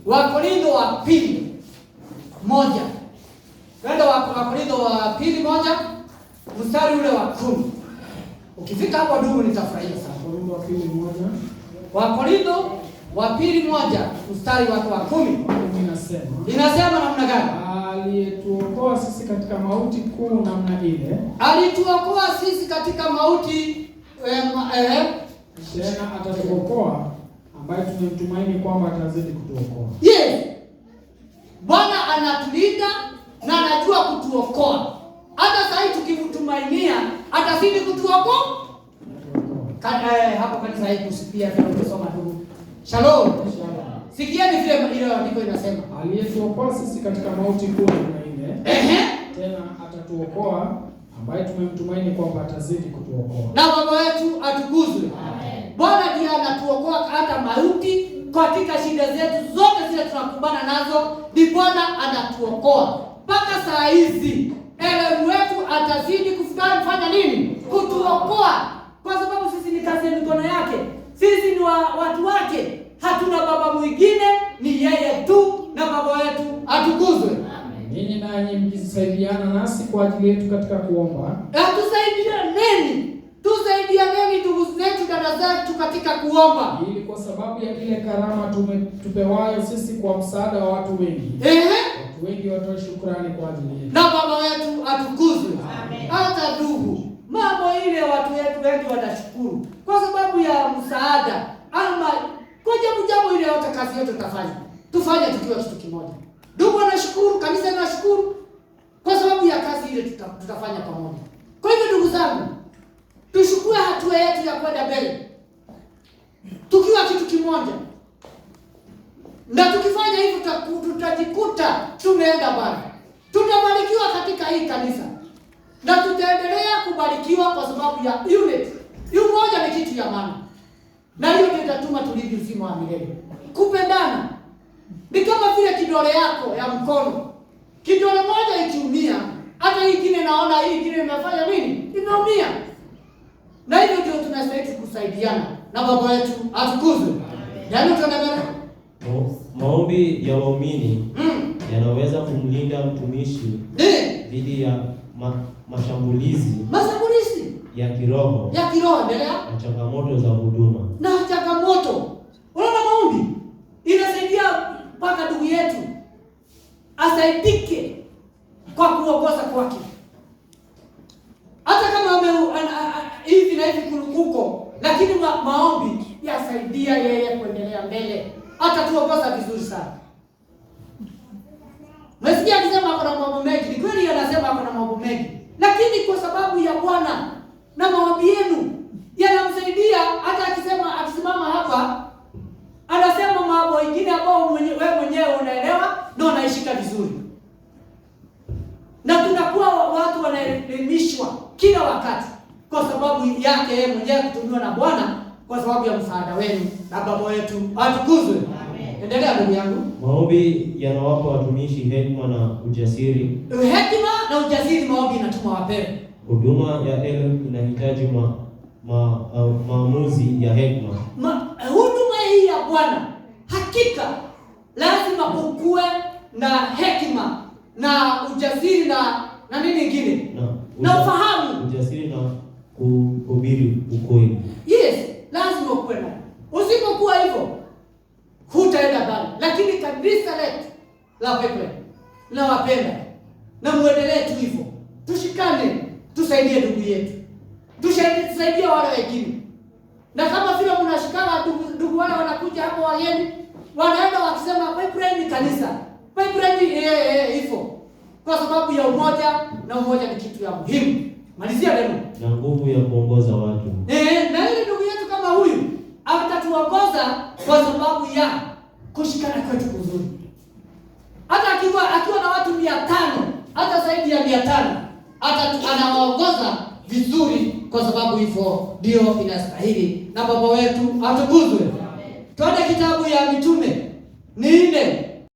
Wakorintho wa pili moja. Twende Wakorintho wa pili moja mstari ule wa 10. Ukifika hapo ndugu nitafurahia sana. Wakorintho wa pili moja. Wakorintho wa pili moja mstari wake wa 10. Inasema namna gani? Alituokoa sisi katika mauti kuu namna ile. Alituokoa sisi katika mauti tena atatuokoa ambaye tumemtumaini kwamba atazidi kutuokoa. Yes. Bwana anatulinda na anajua kutuokoa. Hata sasa tukimtumainia atazidi kutuokoa. Hapo kanisa hii kusipia kama tumesoma ndugu. Shalom. Sikieni vile ile andiko inasema. Aliyetuokoa sisi katika mauti kuu namna ile. Tena atatuokoa ambaye tumemtumaini kwamba atazidi kutuokoa. Na Baba wetu atukuzwe. Amen. Bwana ndiye anatuokoa hata mauti, katika shida zetu zote zile tunakumbana nazo, ni Bwana anatuokoa. Mpaka saa hizi Mungu wetu atazidi kufanya nini? Kutuokoa. Kwa sababu sisi ni kazi ya mikono yake. Sisi ni watu wake. Hatuna baba mwingine, ni yeye tu, na Baba wetu atukuzwe. Ninyi nanyi mkisaidiana nasi kwa ajili yetu katika kuomba. Tusaidianeni ndugu zetu, dada zetu katika kuomba. Ili kwa sababu ya ile karama tupewayo sisi kwa msaada wa watu wengi. Watu wengi watoe shukrani kwa ajili yetu. Na Baba wetu atukuzwe. Amen. Hata ndugu, mambo ile watu wetu wengi watashukuru kwa sababu ya msaada ama kwa jambo ile yote kazi yetu tutafanya. Tufanye tukiwa kitu kimoja. Ndugu anashukuru, kanisa linashukuru kwa sababu ya kazi ile tutafanya pamoja. Kwa hivyo ndugu zangu, tuchukue hatua yetu ya kwenda mbele tukiwa kitu kimoja. Na tukifanya hivyo tutajikuta tumeenda mbali. Tutabarikiwa katika hii kanisa. Na tutaendelea kubarikiwa kwa sababu ya unity. Umoja ni kitu ya maana. Na hiyo ndio itatuma tulidi uzima wa milele. Kupendana ni kama vile kidole yako ya mkono. Kidole moja ikiumia, hata hii kingine naona hii kingine imefanya nini? Imeumia. Na hivyo ndio tunastahili kusaidiana. Na Baba wetu atukuzwe. Yaani tunaendelea. Maombi ya waumini yanaweza kumlinda mtumishi dhidi ya mashambulizi ya kiroho endelea, na changamoto za huduma. Na changamoto, unaona maombi inasaidia mpaka ndugu yetu asaidike kwa kuongoza kwake. Hata kama hivi na hivi kurukuko, lakini maombi yasaidia yeye kuendelea mbele. Hata tuongoza vizuri sana. Msikia akisema kuna mambo mengi, ni kweli anasema kuna mambo mengi. Lakini kwa sababu ya Bwana na maombi yenu yanamsaidia, hata akisimama hapa anasema mambo mengine ambayo wewe mwenyewe unaelewa na unaishika vizuri. Na tunakuwa watu wanaelimishwa kila wakati kwa sababu yake yeye mwenyewe kutumiwa na Bwana, kwa sababu ya msaada wenu, na Baba wetu atukuzwe. Endelea ndugu yangu. Maombi yanawapa watumishi hekima na ujasiri. Hekima na ujasiri maombi inatuma wapewe. Huduma ya elimu inahitaji maamuzi ya hekima. Huduma hii ya Bwana hakika lazima ukue na hekima na ujasiri na nini nyingine? Na ufahamu. Ujasiri na kuhubiri ukweli. Yes, lazima ukue na. Usipokuwa hivyo hutaenda mbali. Lakini kanisa letu la Pepe na wapenda na muendelee tu hivyo. Tushikane, tusaidie ndugu yetu. Tusaidie wale wengine. Na kama vile mnashikana ndugu wale wanakuja hapo wageni, wanaenda wakisema Pepe ni kanisa. Pepe ni hivyo. Kwa sababu ya umoja, na umoja ni kitu ya muhimu. Malizia neno. Na nguvu ya kuongoza watu. Na ile ndugu yetu kama huyu atatuongoza kwa sababu ya kushikana kwetu kuzuri. Hata akiwa na watu 500, hata zaidi ya 500, anawaongoza vizuri kwa sababu hivyo ndio inastahili. Na Baba wetu atukuzwe. Twende kitabu ya Mitume 4.